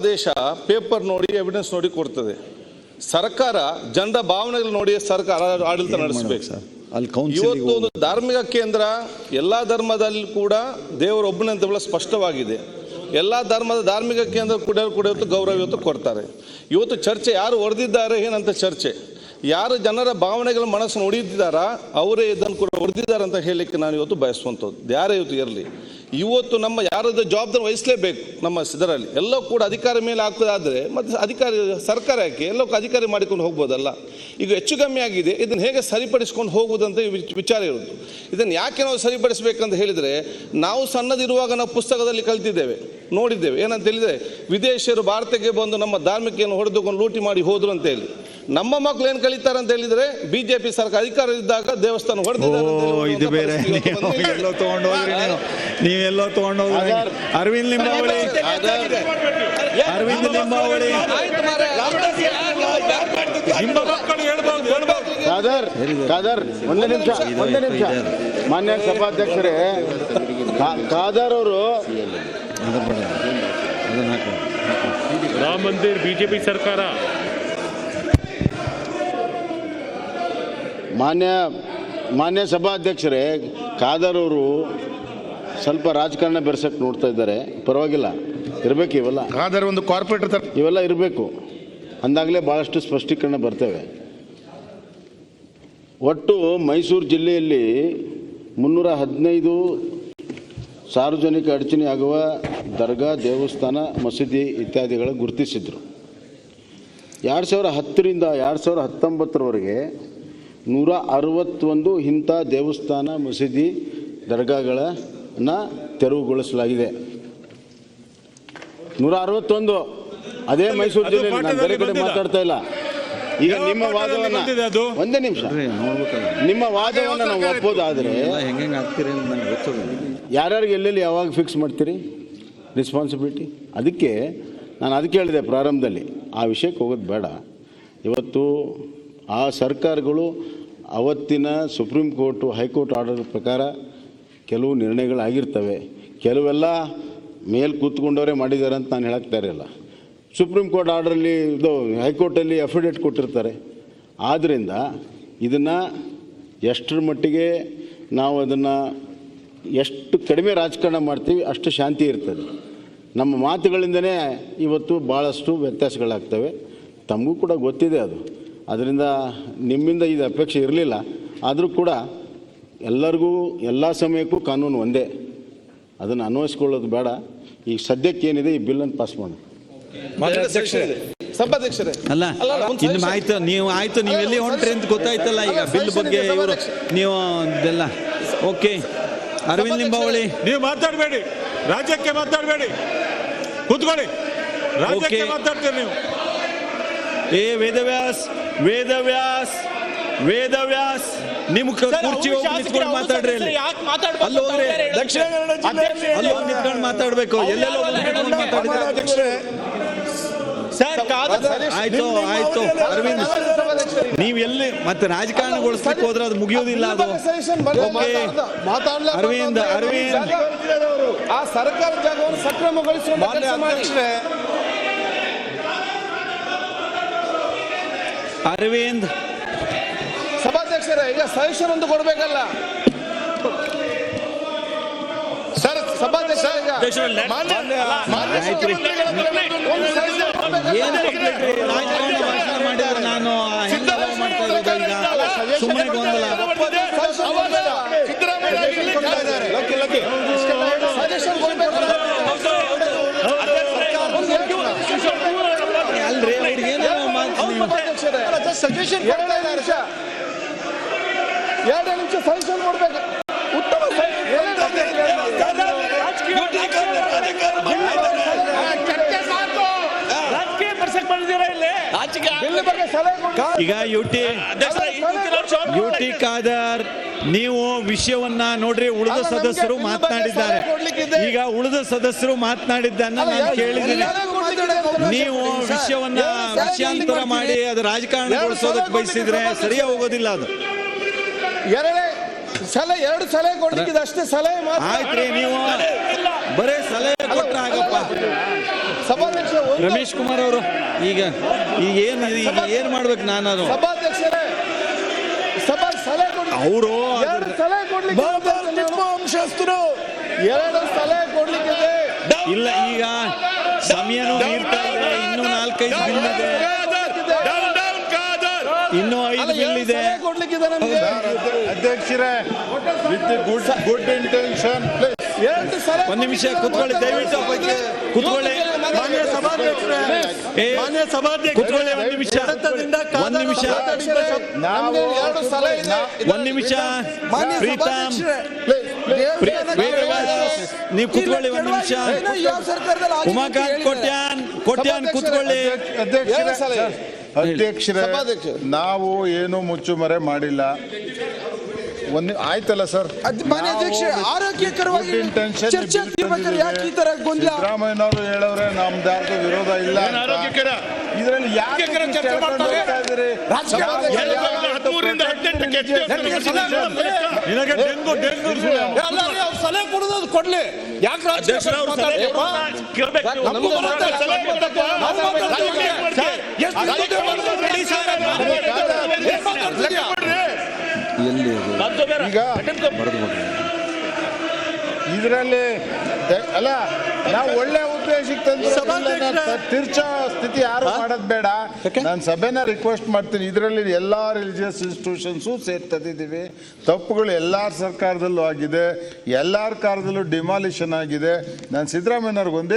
ದೇಶ ಪೇಪರ್ ನೋಡಿ ಎವಿಡೆನ್ಸ್ ನೋಡಿ ಕೊಡ್ತದೆ. ಸರ್ಕಾರ ಜನರ ಭಾವನೆಗಳು ನೋಡಿ ಸರ್ಕಾರ ಆಡಳಿತ ನಡೆಸಬೇಕು. ಇವತ್ತು ಒಂದು ಧಾರ್ಮಿಕ ಕೇಂದ್ರ ಎಲ್ಲಾ ಧರ್ಮದಲ್ಲಿ ಕೂಡ ದೇವರೊಬ್ಬನೇ ಅಂತ ಬಹಳ ಸ್ಪಷ್ಟವಾಗಿದೆ. ಎಲ್ಲಾ ಧರ್ಮದ ಧಾರ್ಮಿಕ ಕೇಂದ್ರ ಕೂಡ ಇವತ್ತು ಗೌರವ ಇವತ್ತು ಕೊಡ್ತಾರೆ. ಇವತ್ತು ಚರ್ಚೆ ಯಾರು ಹೊಡೆದಿದ್ದಾರೆ ಏನಂತ ಚರ್ಚೆ, ಯಾರು ಜನರ ಭಾವನೆಗಳ ಮನಸ್ಸನ್ನು ಹೊಡೆದಿದ್ದಾರ ಅವರೇ ಇದನ್ನು ಕೂಡ ಹೊಡೆದಿದ್ದಾರೆ ಅಂತ ಹೇಳಲಿಕ್ಕೆ ನಾನು ಇವತ್ತು ಬಯಸುವಂಥದ್ದು. ಯಾರೇ ಇವತ್ತು ಇರಲಿ, ಇವತ್ತು ನಮ್ಮ ಯಾರದ ಜವಾಬ್ದಾರಿ ವಹಿಸಲೇಬೇಕು. ನಮ್ಮ ಇದರಲ್ಲಿ ಎಲ್ಲವೂ ಕೂಡ ಅಧಿಕಾರಿ ಮೇಲೆ ಆಗ್ತದಾದರೆ ಮತ್ತು ಅಧಿಕಾರಿ ಸರ್ಕಾರ ಯಾಕೆ ಎಲ್ಲವೂ ಅಧಿಕಾರಿ ಮಾಡಿಕೊಂಡು ಹೋಗ್ಬೋದಲ್ಲ. ಈಗ ಹೆಚ್ಚು ಕಮ್ಮಿ ಆಗಿದೆ, ಇದನ್ನು ಹೇಗೆ ಸರಿಪಡಿಸ್ಕೊಂಡು ಹೋಗುವುದಂತ ವಿಚಾರ ಇರೋದು. ಇದನ್ನು ಯಾಕೆ ನಾವು ಸರಿಪಡಿಸಬೇಕಂತ ಹೇಳಿದರೆ, ನಾವು ಸಣ್ಣದಿರುವಾಗ ನಾವು ಪುಸ್ತಕದಲ್ಲಿ ಕಲ್ತಿದ್ದೇವೆ, ನೋಡಿದ್ದೇವೆ. ಏನಂತ ಹೇಳಿದರೆ, ವಿದೇಶಿಯರು ಭಾರತಕ್ಕೆ ಬಂದು ನಮ್ಮ ಧಾರ್ಮಿಕೆಯನ್ನು ಹೊಡೆದುಕೊಂಡು ಲೂಟಿ ಮಾಡಿ ಹೋದ್ರು ಅಂತ ಹೇಳಿ. ನಮ್ಮ ಮಕ್ಕಳು ಏನು ಕಲಿತಾರೆ ಅಂತ ಹೇಳಿದರೆ, ಬಿಜೆಪಿ ಸರ್ಕಾರ ಅಧಿಕಾರ ಇದ್ದಾಗ ದೇವಸ್ಥಾನ ಹೊಡೆದಿದ್ದಾರೆ. ನೀವೆಲ್ಲೋ ತಗೊಂಡೋಗಿ ಅರವಿಂದ್ ಲಿಂಬಾವಳಿ ಖಾದರ್ ಒಂದು ನಿಮಿಷ ಮಾನ್ಯ ಸಭಾಧ್ಯಕ್ಷರೇ, ಖಾದರ್ ಅವರು ರಾಮ ಮಂದಿರ್ ಬಿಜೆಪಿ ಸರ್ಕಾರ ಮಾನ್ಯ ಸಭಾಧ್ಯಕ್ಷರೇ, ಖಾದರ್ ಅವರು ಸ್ವಲ್ಪ ರಾಜಕಾರಣ ಬೆರೆಸಕ್ಕೆ ನೋಡ್ತಾ ಇದ್ದಾರೆ. ಪರವಾಗಿಲ್ಲ, ಇರಬೇಕು ಇವೆಲ್ಲ. ಖಾದರ್ ಒಂದು ಕಾರ್ಪೊರೇಟರ್ ಇವೆಲ್ಲ ಇರಬೇಕು, ಅಂದಾಗಲೇ ಭಾಳಷ್ಟು ಸ್ಪಷ್ಟೀಕರಣ ಬರ್ತವೆ. ಒಟ್ಟು ಮೈಸೂರು ಜಿಲ್ಲೆಯಲ್ಲಿ 315 ಸಾರ್ವಜನಿಕ ಅಡಚಣೆ ಆಗುವ ದರ್ಗಾ, ದೇವಸ್ಥಾನ, ಮಸೀದಿ ಇತ್ಯಾದಿಗಳ ಗುರುತಿಸಿದ್ರು. 2010ರಿಂದ 2019ರವರೆಗೆ 161 ಇಂಥ ದೇವಸ್ಥಾನ, ಮಸೀದಿ, ದರ್ಗಾಗಳನ್ನು ತೆರವುಗೊಳಿಸಲಾಗಿದೆ. 161. ಅದೇ ಮೈಸೂರು ಜಿಲ್ಲೆಯಲ್ಲಿ, ನಾನು ಬೇರೆ ಕಡೆ ಮಾತಾಡ್ತಾ ಇಲ್ಲ. ಈಗ ನಿಮ್ಮ ವಾದವನ್ನು ಒಂದೇ ನಿಮಿಷ, ನಿಮ್ಮ ವಾದವನ್ನು ನಾವು ಒಪ್ಪೋದಾದರೆ ಯಾರ್ಯಾರಿಗೆ ಎಲ್ಲೆಲ್ಲಿ ಯಾವಾಗ ಫಿಕ್ಸ್ ಮಾಡ್ತೀರಿ ರೆಸ್ಪಾನ್ಸಿಬಿಲಿಟಿ? ಅದಕ್ಕೆ ಹೇಳಿದೆ ಪ್ರಾರಂಭದಲ್ಲಿ, ಆ ವಿಷಯಕ್ಕೆ ಹೋಗೋದು ಬೇಡ. ಇವತ್ತು ಆ ಸರ್ಕಾರಗಳು ಅವತ್ತಿನ ಸುಪ್ರೀಂ ಕೋರ್ಟು, ಹೈಕೋರ್ಟ್ ಆರ್ಡರ್ ಪ್ರಕಾರ ಕೆಲವು ನಿರ್ಣಯಗಳಾಗಿರ್ತವೆ. ಕೆಲವೆಲ್ಲ ಮೇಲೆ ಕೂತ್ಕೊಂಡವರೇ ಮಾಡಿದ್ದಾರೆ ಅಂತ ನಾನು ಹೇಳಕ್ತಾ ಇರಲ್ಲ. ಸುಪ್ರೀಂ ಕೋರ್ಟ್ ಆರ್ಡ್ರಲ್ಲಿ ಇದು ಹೈಕೋರ್ಟಲ್ಲಿ ಅಫಿಡೇಟ್ ಕೊಟ್ಟಿರ್ತಾರೆ. ಆದ್ದರಿಂದ ಇದನ್ನು ಎಷ್ಟರ ಮಟ್ಟಿಗೆ ನಾವು ಅದನ್ನು ಎಷ್ಟು ಕಡಿಮೆ ರಾಜಕಾರಣ ಮಾಡ್ತೀವಿ ಅಷ್ಟು ಶಾಂತಿ ಇರ್ತದೆ. ನಮ್ಮ ಮಾತುಗಳಿಂದನೇ ಇವತ್ತು ಭಾಳಷ್ಟು ವ್ಯತ್ಯಾಸಗಳಾಗ್ತವೆ. ತಮಗೂ ಕೂಡ ಗೊತ್ತಿದೆ ಅದು. ಅದರಿಂದ ನಿಮ್ಮಿಂದ ಇದು ಅಪೇಕ್ಷೆ ಇರಲಿಲ್ಲ. ಆದರೂ ಕೂಡ ಎಲ್ಲರಿಗೂ ಎಲ್ಲ ಸಮಯಕ್ಕೂ ಕಾನೂನು ಒಂದೇ, ಅದನ್ನು ಅನ್ವಯಿಸ್ಕೊಳ್ಳೋದು ಬೇಡ. ಈಗ ಸದ್ಯಕ್ಕೆ ಏನಿದೆ ಈ ಬಿಲ್ಲನ್ನು ಪಾಸ್ ಮಾಡಿ. ಸಭಾಧ್ಯಕ್ಷರೇ, ಅಲ್ಲ ಇನ್ನು ಆಯ್ತು ನೀವೆಲ್ಲಿ ಹೊಂಟ್ರಿ ಅಂತ ಗೊತ್ತಾಯ್ತಲ್ಲ. ಈಗ ಬಿಲ್ ಬಗ್ಗೆ ಇವರು ನೀವು ಇದೆಲ್ಲ ಓಕೆ. ಅರವಿಂದ್ ಲಿಂಬಾವಳಿ, ನೀವು ಮಾತಾಡಬೇಡಿ, ರಾಜ್ಯಕ್ಕೆ ಮಾತಾಡಬೇಡಿ, ಕೂತ್ಕೊಳ್ಳಿ. ರಾಜ್ಯಕ್ಕೆ ಮಾತಾಡ್ತೀರಿ ನೀವು. ವೇದವ್ಯಾಸ್ ನಿಮ್ಮ ಕುರ್ಚಿ ಹೋಗಿ ನಿಂತ್ಕೊಂಡು ಮಾತಾಡ್ರಿ. ಅಲ್ಲಿ ಹೋಗ್ರಿ, ಅಲ್ಲಿ ಹೋಗಿ ನಿಂತ್ಕೊಂಡು ಮಾತಾಡ್ಬೇಕು. ಎಲ್ಲೆಲ್ಲ ಮಾತಾಡಿದ್ರೆ ಆಯ್ತು. ಅರವಿಂದ್, ನೀವು ಎಲ್ಲಿ ಮತ್ತೆ ರಾಜಕಾರಣಗೊಳಿಸ್ಲಿಕ್ಕೆ ಹೋದ್ರೆ ಅದು ಮುಗಿಯೋದಿಲ್ಲ. ಅದು ಅರವಿಂದ್ ಆ ಸರ್ಕಾರ ಜಾಗವನ್ನು ಸಕ್ರಮಗೊಳಿಸುವ ಅರವಿಂದ್ ಸಭಾಧ್ಯಕ್ಷರೇ, ಈಗ ಸಜೆಷನ್ ಒಂದು ಕೊಡ್ಬೇಕಲ್ಲ ಸರ್. ಸಭಾಧ್ಯಕ್ಷ ಮಾಡಿದ್ರೆ ನಾನು ಮಾಡ್ತಾ ಇರೋದು ಈಗ ಸುಮ್ಮನೆ ಗೊಂದಲ. ಅಲ್ರಿ ಅವ್ರಿಗೇನು ಸಜೆಷನ್ 2 ನಿಮಿಷ ಸಜೆಷನ್ ಕೊಡ್ಬೇಕು. ಉತ್ತಮ ಈಗ ಯುಟಿ ಖಾದರ್, ನೀವು ವಿಷಯವನ್ನ ನೋಡ್ರಿ. ಉಳಿದ ಸದಸ್ಯರು ಮಾತನಾಡಿದ್ದಾರೆ. ಈಗ ಉಳಿದ ಸದಸ್ಯರು ಮಾತನಾಡಿದ್ದನ್ನ ನಾನು ಕೇಳಿದ್ದೀನಿ. ನೀವು ವಿಷಯಾಂತರ ಮಾಡಿ ಅದು ರಾಜಕಾರಣಗೊಳಿಸೋದಕ್ಕೆ ಬಯಸಿದ್ರೆ ಸರಿಯಾ ಹೋಗೋದಿಲ್ಲ. ಅದು 2 ಸಲಹೆ ಕೊಡ್ಲಿಕ್ಕೆ ಅಷ್ಟೇ ಸಲಹೆ. ಆಯ್ತ್ರಿ, ನೀವು ಬರೇ ಸಲಹೆ ಕೊಟ್ರೆ ಆಗಪ್ಪ. ಸಭಾಧ್ಯಕ್ಷ ಒಂದು- ರಮೇಶ್ ಕುಮಾರ್ ಅವರು ಈಗ ಏನ್ ಮಾಡ್ಬೇಕು ನಾನು ಅದು ಸಭಾಧ್ಯಕ್ಷರೇ ಸಭಾ ಸಲಹೆ ಕೊಡಿ. ಅವರು ಎರಡು ಸಲಹೆ ಕೊಡ್ಲಿಕ್ಕೆ ಅಂಶಸ್ಥರು 2 ಸಲಹೆ ಕೊಡ್ಲಿಕ್ಕಿದೆ. ಇಲ್ಲ ಈಗ ಸಮಯನೂ ಮೀರ್ತಾ ಇದೆ. ಇನ್ನೂ 4-5 ಬಿಲ್ ಇದೆ, ಇನ್ನೂ 5 ಬಿಲ್ ಇದೆ. ಸಲಹೆ ಕೊಡ್ಲಿಕ್ಕಿದೆ ನಮ್ಗೆ. ಅಧ್ಯಕ್ಷರೇ ವಿತ್ ಗುಡ್ ಇಂಟೆನ್ಷನ್ ಎರಡು ಸಲಹೆ ಒಂದ್ ನಿಮಿಷ ಕುತ್ಕೊಳ್ಳಿ, ದಯವಿಟ್ಟು ಕುತ್ಕೊಳ್ಳಿ. ಮಾನ್ಯ ಸಭಾಧ್ಯಕ್ಷರೇ, ಮಾನ್ಯ ಸಭಾಧ್ಯಕ್ಷರೇ, ಕುತ್ಕೊಳ್ಳಿ ಒಂದ್ ನಿಮಿಷ, ಒಂದ್ ನಿಮಿಷ, ನಮ್ಗೆ 2 ಸಲಹೆ ಇದೆ. ಒಂದ್ ನಿಮಿಷ. ಪ್ರೀತಮ್, ನೀವು ಕುತ್ಕೊಳ್ಳಿ ಒಂದ್ ನಿಮಿಷ. ಉಮಾಕಾಂತ್ ಕೊಟ್ಯಾನ್ ಕುತ್ಕೊಳ್ಳಿ. ಅಧ್ಯಕ್ಷರೇ, ಸಭಾಧ್ಯಕ್ಷ. ನಾವು ಏನು ಮುಚ್ಚುಮರೆ ಮಾಡಿಲ್ಲ. ಆಯ್ತಲ್ಲ ಸರ್, ಮಾನ್ಯ ಅಧ್ಯಕ್ಷ, ಆರೋಗ್ಯಕರವಾಗಿ ಚರ್ಚೆ ಆಗ್ತಿರ್ಬೇಕಾದ್ರೆ ಯಾಕೆ ಈ ತರ ಗೊಂದಲ? ಸಿದ್ದರಾಮಯ್ಯನವರು ಹೇಳವ್ರೆ ನಮ್ದು ಯಾರ್ದು ವಿರೋಧ ಇಲ್ಲ ಅಂತ. ಇದರಲ್ಲಿ ಯಾಕೆ ಚರ್ಚೆ ಮಾಡ್ತಾರೆ? ಸಲಹೆ ಕೊಡೋದು ಕೊಡ್ಲಿ, ಯಾಕೆ ಈಗ ಇದರಲ್ಲಿ ಅಲ್ಲ, ನಾವು ಒಳ್ಳೆ ಉದ್ದೇಶಕ್ಕೆ ತಂದು ತಿರ್ಚೋ ಸ್ಥಿತಿ ಯಾರು ಮಾಡೋದು ಬೇಡ. ನಾನು ಸಭೆನ ರಿಕ್ವೆಸ್ಟ್ ಮಾಡ್ತೀನಿ, ಇದರಲ್ಲಿ ಎಲ್ಲ ರಿಲಿಜಿಯಸ್ ಇನ್ಸ್ಟಿಟ್ಯೂಷನ್ಸು ಸೇರ್ತದಿದ್ದೀವಿ. ತಪ್ಪುಗಳು ಎಲ್ಲರ ಸರ್ಕಾರದಲ್ಲೂ ಆಗಿದೆ, ಎಲ್ಲರ ಕಾಲದಲ್ಲೂ ಡಿಮಾಲಿಷನ್ ಆಗಿದೆ. ನಾನು ಸಿದ್ದರಾಮಯ್ಯವ್ರಿಗೆ ಒಂದೇ